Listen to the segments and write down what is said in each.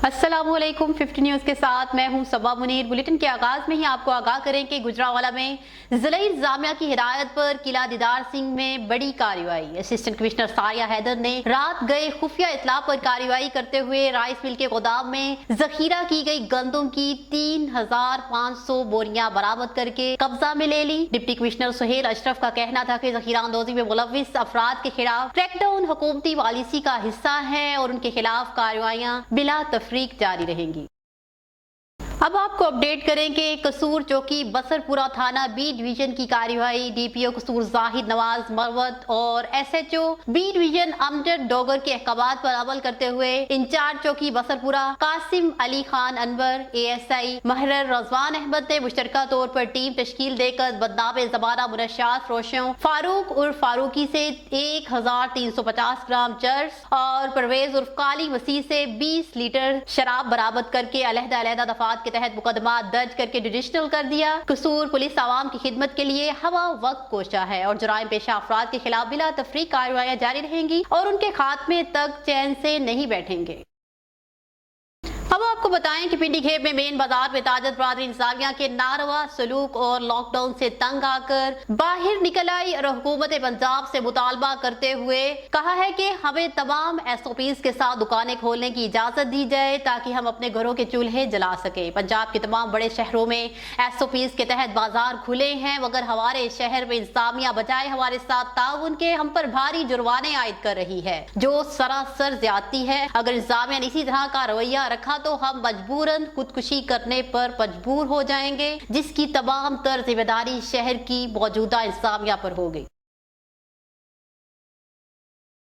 अस्सलाम वालेकुम 50 न्यूज़ के साथ मैं हूं सबा मुनीर। बुलेटिन के आगाज में ही आपको आगाह करें कि गुजरांवाला में जिला इंतजामिया की हिदायत पर किला दीदार सिंह में बड़ी कार्रवाई। असिस्टेंट कमिश्नर सारिया हैदर ने रात गए खुफिया इत्तला पर कार्रवाई करते हुए राइस मिल के गोदाम में जखीरा की गई गंदम की 3500 बोरियां बरामद करके कब्जा में ले ली। डिप्टी कमिश्नर सुहेल अशरफ का कहना था कि जखीरा अंदोजी में मुलविस अफराद के खिलाफ क्रैकडाउन हुकूमती पॉलिसी का हिस्सा है और उनके खिलाफ कार्रवाइयां बिला तफरीक जारी रहेंगी। अब आपको अपडेट करें कि कसूर चौकी बसरपुरा थाना बी डिवीजन की कार्यवाही डीपीओ कसूर जाहिद नवाज मरवत और SHO B division Amjad Dogar के अहकामात पर अमल करते हुए इंचार्ज चौकी बसरपुरा कासिम अली खान अनवर, एएसआई महरर रजवान अहमद ने मुश्तरका तौर पर टीम तश्कील देकर बदनाम जमाना मुनशात फरोशों फारूक उर्फ फारूकी से 1350 ग्राम चर्स और परवेज उर्फ काली मसीह से 20 लीटर शराब बरामद करके अलहदा दफात के तहत मुकदमा दर्ज करके जुडिशनल कर दिया। कसूर पुलिस आवाम की खिदमत के लिए हवा वक्त कोशा है और जुराइम पेशा अफराद के खिलाफ बिला तफरीक कार्रवाइयां जारी रहेंगी और उनके खात्मे तक चैन से नहीं बैठेंगे। अब आपको बताएं कि पिंडी खेप में मेन बाजार में ताजत बरादरी इंतजामिया के नारवा सलूक और लॉकडाउन से तंग आकर बाहर निकल आई और हुकूमत पंजाब से मुतालबा करते हुए कहा है कि हमें तमाम SOPs के साथ दुकानें खोलने की इजाजत दी जाए ताकि हम अपने घरों के चूल्हे जला सके। पंजाब के तमाम बड़े शहरों में SOPs के तहत बाजार खुले हैं मगर हमारे शहर में इंतजामिया बजाय हमारे साथ ताउन के हम पर भारी जुर्माने आयद कर रही है जो सरासर ज्यादती है। अगर इंतजामिया ने इसी तरह का रवैया रखा तो हम मजबूरन खुदकुशी करने पर मजबूर हो जाएंगे जिसकी तमाम तर जिम्मेदारी शहर की मौजूदा इंतजामिया पर होगी।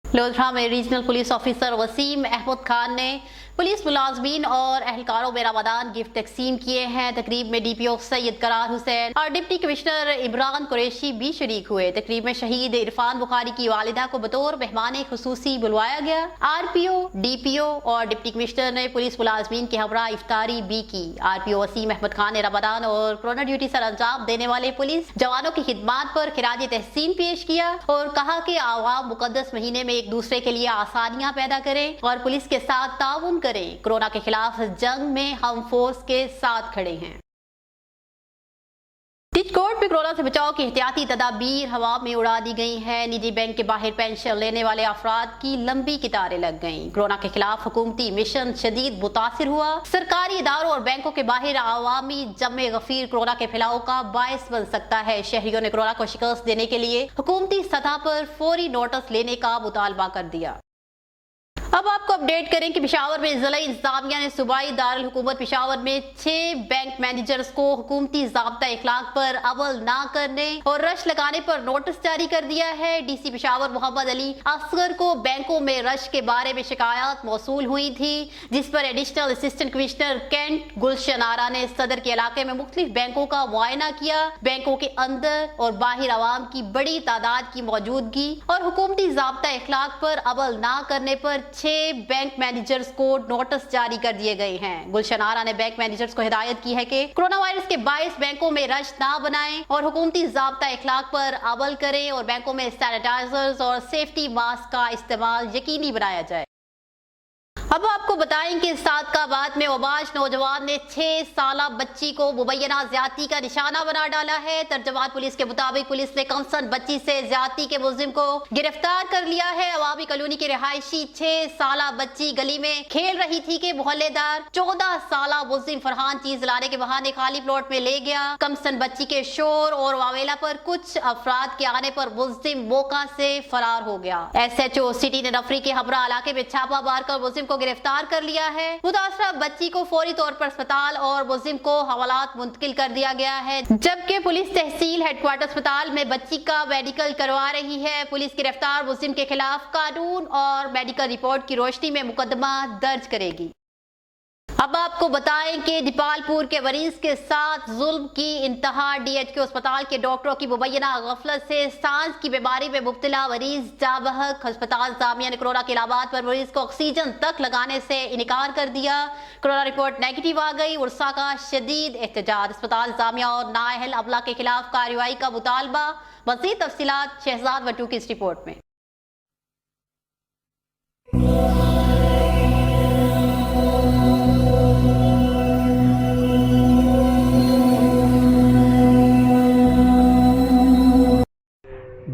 लोधरा में regional police officer Waseem Ahmad Khan ने पुलिस मुलाजमीन और अहलकारों में रमदान गिफ्ट तकसीम किए हैं। तकरीब में DPO सैयद करार हुसैन और डिप्टी कमिश्नर इमरान कुरैशी भी शरीक हुए। तकरीब में शहीद इरफान बुखारी की वालिदा को बतौर मेहमान खुसूसी बुलवाया गया। RPO, DPO और डिप्टी कमिश्नर ने पुलिस मुलाजमीन के हमरा इफ्तारी भी की। RPO वसीम अहमद खान ने रमदान और कोरोना ड्यूटी सर अंजाम देने वाले पुलिस जवानों की खिदमात पर खिराज तहसीन पेश किया और कहा कि आवाम मुकद्दस महीने में एक दूसरे के लिए आसानियां पैदा करें और पुलिस के साथ ताउन करें। कोरोना के खिलाफ जंग में हम फोर्स के साथ खड़े हैं। कोर्ट में कोरोना से बचाव की एहतियाती तदाबीर हवा में उड़ा दी गई है। निजी बैंक के बाहर पेंशन लेने वाले अफराद की लंबी कतारें लग गईं। कोरोना के खिलाफ हुकूमती मिशन शदीद मुतासिर हुआ। सरकारी इदारों और बैंकों के बाहर आवामी जमे गफीर कोरोना के फैलाव का बायस बन सकता है। शहरियों ने कोरोना को शिकस्त देने के लिए हुकूमती सतह पर फौरी नोटिस लेने का मुतालबा कर दिया। अब आपको अपडेट करें कि पेशावर में जिला इंतजामिया ने सूबाई दारुल हुकूमत पेशावर में 6 बैंक मैनेजर्स को हुकूमती ज़ाब्ता इखलाक पर अमल ना करने और रश लगाने पर नोटिस जारी कर दिया है। DC पेशावर मोहम्मद अली असगर को बैंकों में रश के बारे में शिकायत मौसूल हुई थी जिस पर एडिशनल असिस्टेंट कमिश्नर कैंट गुलशन आरा ने सदर के इलाके में मुख्तलिफ बैंकों का मुआयना किया। बैंकों के अंदर और बाहर आवाम की बड़ी तादाद की मौजूदगी और हुकूमती ज़ाब्ता इखलाक पर अमल ना करने पर 6 बैंक मैनेजर्स को नोटिस जारी कर दिए गए हैं। गुलशन आरा ने बैंक मैनेजर्स को हिदायत की है कि कोरोना वायरस के बायस बैंकों में रश ना बनाएं और हुकूमती ज़ाब्ता इखलाक पर अमल करें और बैंकों में सैनिटाइजर्स और सेफ्टी मास्क का इस्तेमाल यकीनी बनाया जाए। अब आपको बताएं कि सादकाबाद में ओबाश नौजवान ने 6 साला बच्ची को मुबैना ज्यादती का निशाना बना डाला है। तर्जमान पुलिस के मुताबिक पुलिस ने कंसर्न बच्ची से ज्यादती के मुलजिम को गिरफ्तार कर लिया है। अवामी कॉलोनी की रिहायशी 6 साला बच्ची गली में खेल रही थी कि मोहल्लेदार 14 साला मुलजिम फरहान चीज लाने के बहाने खाली प्लॉट में ले गया। कंसर्न बच्ची के शोर और वावेला पर कुछ अफराद के आने पर मुलजिम मौका से फरार हो गया। SHO सिटी ने नफरी के हमरा इलाके में छापा मारकर मुलजिम को गिरफ्तार कर लिया है। मुतासरा बच्ची को फौरी तौर पर अस्पताल और मुलजिम को हवालात मुंतकिल कर दिया गया है जबकि पुलिस तहसील हेडक्वार्टर अस्पताल में बच्ची का मेडिकल करवा रही है। पुलिस गिरफ्तार मुलजिम के खिलाफ कानून और मेडिकल रिपोर्ट की रोशनी में मुकदमा दर्ज करेगी। अब आपको बताएं कि दीपालपुर के मरीज के साथ जुल्म की इंतहा। DHQ अस्पताल के डॉक्टरों की मुबैना गफलत से सांस की बीमारी में मुब्तला मरीज जाबहक। अस्पताल इंतजामिया ने कोरोना के इलाबात पर मरीज को ऑक्सीजन तक लगाने से इनकार कर दिया। कोरोना रिपोर्ट नेगेटिव आ गई। उर्सा का शदीद एहतजाज। अस्पताल इंतजामिया और नाअहल अमला के खिलाफ कार्रवाई का मुतालबा। मज़ीद तफसीलात शहजाद वटू की इस रिपोर्ट में।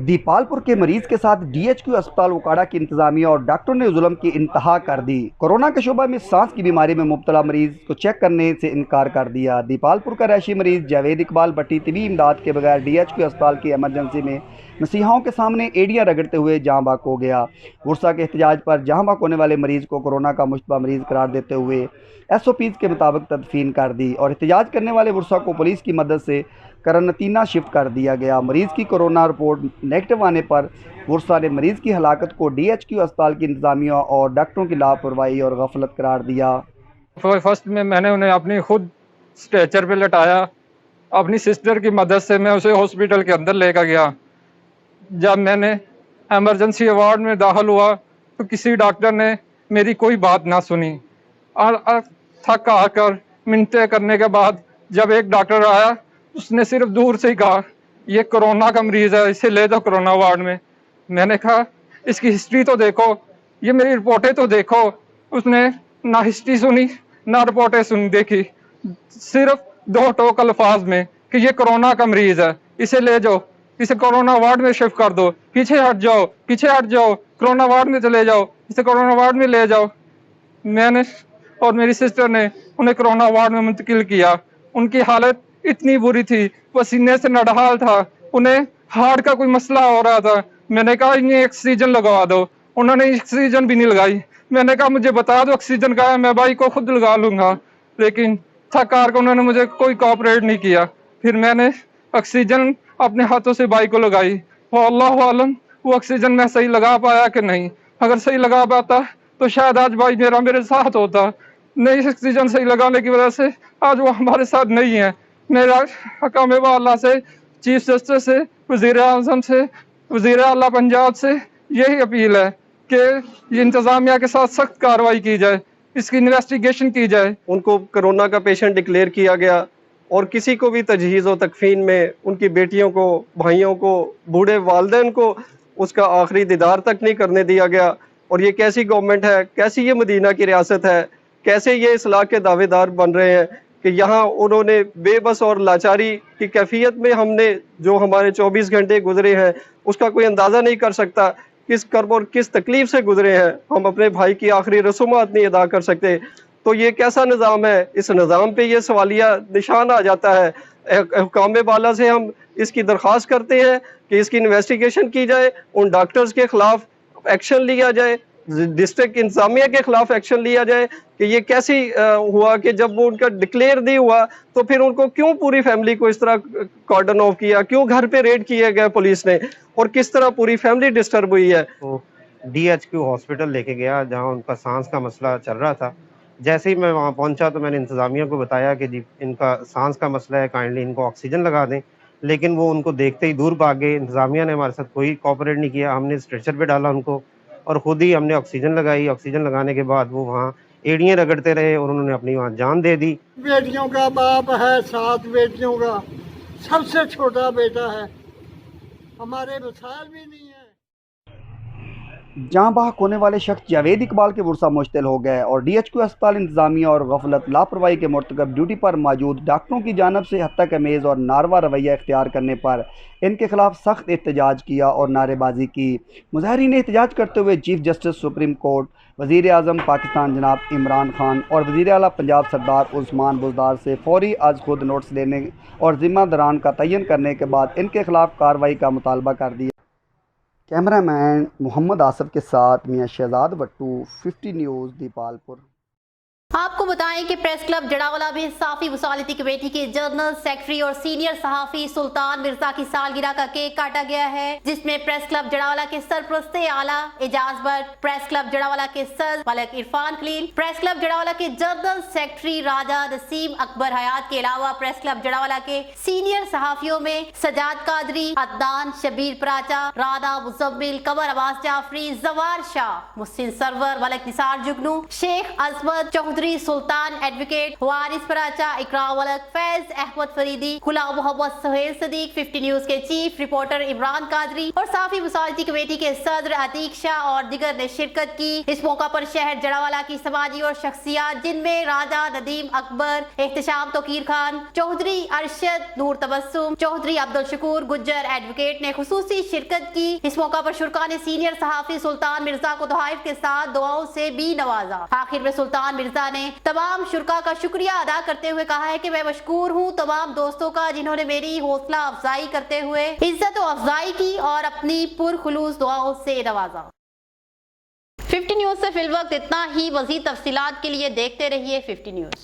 दीपालपुर के मरीज के साथ DHQ अस्पताल उकाड़ा की इंतजामिया और डॉक्टरों ने जुल्म की इंतहा कर दी। कोरोना के शोबा में सांस की बीमारी में मुब्तला मरीज को चेक करने से इनकार कर दिया। दीपालपुर का रैशी मरीज जावेद इकबाल भट्टी तिबी इमदाद के बगैर DHQ अस्पताल की एमरजेंसी में मसीहाओं के सामने एड़ियाँ रगड़ते हुए जहाँ बाक हो गया। वर्षा के एहतजाज पर जहाँ बाक होने वाले मरीज को कोरोना का मुश्तबा मरीज करार देते हुए SOPs के मुताबिक तदफीन कर दी और एहतजाज करने वाले वर्षा को पुलिस की मदद से करनतीना शिफ्ट कर दिया गया। मरीज की कोरोना रिपोर्ट नेगेटिव आने पर वर्षा ने मरीज की हलाकत को DHQ अस्पताल की इंतजामिया और डॉक्टरों की लापरवाही और गफलत करार दिया। फर्स्ट में मैंने उन्हें अपनी खुद स्ट्रेचर पे लटाया, अपनी सिस्टर की मदद से मैं उसे हॉस्पिटल के अंदर लेकर गया। जब मैंने एमरजेंसी वार्ड में दाखिल हुआ तो किसी डॉक्टर ने मेरी कोई बात ना सुनी और थक आकर मिनटें करने के बाद जब एक डॉक्टर आया उसने सिर्फ दूर से ही कहा ये कोरोना का मरीज़ है, इसे ले जाओ कोरोना वार्ड में। मैंने कहा इसकी हिस्ट्री तो देखो, ये मेरी रिपोर्टें तो देखो। उसने ना हिस्ट्री सुनी ना रिपोर्टें सुनी देखी, सिर्फ 2 टोक अल्फाज में कि ये कोरोना का मरीज़ है, इसे ले जाओ, इसे कोरोना वार्ड में शिफ्ट कर दो, पीछे हट जाओ, पीछे हट जाओ, कोरोना वार्ड में चले जाओ, इसे कोरोना वार्ड में ले जाओ। मैंने और मेरी सिस्टर ने उन्हें कोरोना वार्ड में मुंतकिल किया। उनकी हालत इतनी बुरी थी, पसीने से नडहाल था, उन्हें हार्ट का कोई मसला हो रहा था। मैंने कहा इन्हें ऑक्सीजन लगवा दो, उन्होंने ऑक्सीजन भी नहीं लगाई। मैंने कहा मुझे बता दो ऑक्सीजन का है, मैं भाई को खुद लगा लूंगा, लेकिन थक हार कर उन्होंने मुझे कोई कोऑपरेट नहीं किया। फिर मैंने ऑक्सीजन अपने हाथों से भाई को लगाई। अल्लाह आलम वो ऑक्सीजन मैं सही लगा पाया कि नहीं। अगर सही लगा पाता तो शायद आज भाई मेरे साथ होता। नहीं, ऑक्सीजन सही लगाने की वजह से आज वो हमारे साथ नहीं है। मेरा हकाम वाला से, चीफ जस्टिस से, वज़ीर आज़म से, वज़ीर आला पंजाब से यही अपील है कि ये इंतज़ामिया के साथ सख्त कार्रवाई की जाए, इसकी इन्वेस्टिगेशन की जाए। उनको कोरोना का पेशेंट डिक्लेयर किया गया और किसी को भी तजहीज़ व तकफीन में उनकी बेटियों को, भाइयों को, बूढ़े वालिदैन को उसका आखिरी दीदार तक नहीं करने दिया गया। और ये कैसी गवर्नमेंट है, कैसी ये मदीना की रियासत है, कैसे ये इस्लाह के दावेदार बन रहे हैं कि यहाँ उन्होंने बेबस और लाचारी की कैफियत में हमने जो हमारे 24 घंटे गुजरे हैं उसका कोई अंदाज़ा नहीं कर सकता, किस कर्ब और किस तकलीफ़ से गुजरे हैं। हम अपने भाई की आखिरी रसूमात नहीं अदा कर सकते। तो ये कैसा निज़ाम है? इस निज़ाम पे ये सवालिया निशान आ जाता है। हुकाम बाला से हम इसकी दरख्वास्त करते हैं कि इसकी इन्वेस्टिगेशन की जाए, उन डॉक्टर्स के ख़िलाफ़ एक्शन लिया जाए, डिस्ट्रिक्ट इंतजामिया के खिलाफ एक्शन लिया जाए कि ये कैसी हुआ कि जब वो उनका डिक्लेयर नहीं हुआ तो फिर उनको क्यों पूरी फैमिली को इस तरह कॉर्डन ऑफ किया, क्यों घर पे रेड किया गया पुलिस ने, और किस तरह पूरी फैमिली डिस्टर्ब हुई है। तो DHQ हॉस्पिटल लेके गया जहां उनका सांस का मसला चल रहा था। जैसे ही मैं वहां पहुंचा तो मैंने इंतज़ामिया को बताया कि जी इनका सांस का मसला है, काइंडली इनको ऑक्सीजन लगा दें, लेकिन वो उनको देखते ही दूर भाग गए। इंतज़ामिया ने हमारे साथ कोई कोऑपरेट नहीं किया। हमने स्ट्रेचर पे डाला उनको और ख़ुद ही हमने ऑक्सीजन लगाई। ऑक्सीजन लगाने के बाद वो वहाँ एड़ियाँ रगड़ते रहे और उन्होंने अपनी वहाँ जान दे दी। बेटियों का बाप है, 7 बेटियों का सबसे छोटा बेटा है, हमारे वसाइल भी नहीं है। जहाँ बाहक होने वाले शख्स जावेद इकबाल के वर्षा मुश्तिल हो गए और DHQ अस्पताल इंतजामिया और गफलत लापरवाही के मुर्तकब ड्यूटी पर मौजूद डॉक्टरों की जानब से हत्तक अमेज़ और नारवा रवैया इख्तियार करने पर इनके खिलाफ सख्त एहतजाज किया और नारेबाजी की। मुजाहिरीन ने एहतजाज करते हुए चीफ जस्टिस सुप्रीम कोर्ट, वज़ीर आज़म पाकिस्तान जनाब इमरान खान और वज़ीर आला पंजाब सरदार उस्मान बुज़दार से फौरी आज खुद नोटिस लेने और ज़िम्मेदारान का तयन करने के बाद इनके खिलाफ कार्रवाई का मुतालबा कर दिया। कैमरामैन मोहम्मद आसफ के साथ मियां शहजाद भट्टू, 50 न्यूज़, दीपालपुर। आपको बताएं कि प्रेस क्लब जड़ावला में साफी वसालती कमेटी के जनरल सेक्रेटरी और सीनियर सहाफ़ी सुल्तान मिर्जा की सालगिरह का केक काटा गया है, जिसमें प्रेस क्लब जड़ावला के सरपरस्ते आला एजाज भट्ट, प्रेस क्लब जड़ावला के सर मलिक इरफान खलील, प्रेस क्लब जड़ावला के जनरल सेक्रेटरी राजा नसीम अकबर हयात के अलावा प्रेस क्लब जड़ावला के सीनियर सहाफ़ियों में सजाद कादरी, अदनान शबीर पराचा, राधा मुजम्मिल, कमर अब्बास जाफरी, जवार शाह, मुहसिन सरवर, मलिक निसार जुगनू, शेख अजमत चौधरी, चौधरी सुल्तान, एडवोकेट वारिस पराचा, इकराम वलक, फैज अहमद फरीदी, गुलाम मोहम्मद सुहेल सदीक, 50 न्यूज के चीफ रिपोर्टर इमरान कादरी और साफी मुसालती कमेटी के सदर अतीक शाह और दिगर ने शिरकत की। इस मौका पर शहर जड़ावाला की समाजी और शख्सियात जिनमें राजा नदीम अकबर, एहतशाम तोकीर खान, चौधरी अरशद, नूर तबस्सुम, चौधरी अब्दुल शकूर गुज्जर एडवोकेट ने खुसूसी शिरकत की। इस मौका पर शुरका ने सीनियर सहाफी सुल्तान मिर्जा को तोहाइफ के साथ दुआओं से भी नवाजा। आखिर में सुल्तान मिर्जा ने तमाम शुरका का शुक्रिया अदा करते हुए कहा है कि मैं मशकूर हूँ तमाम दोस्तों का जिन्होंने मेरी हौसला अफजाई करते हुए इज्जत व अफजाई की और अपनी पुरखुलूस दुआओं से नवाजा। 50 न्यूज से फिल वक्त इतना ही। मजीद तफसीलात के लिए देखते रहिए 50 न्यूज।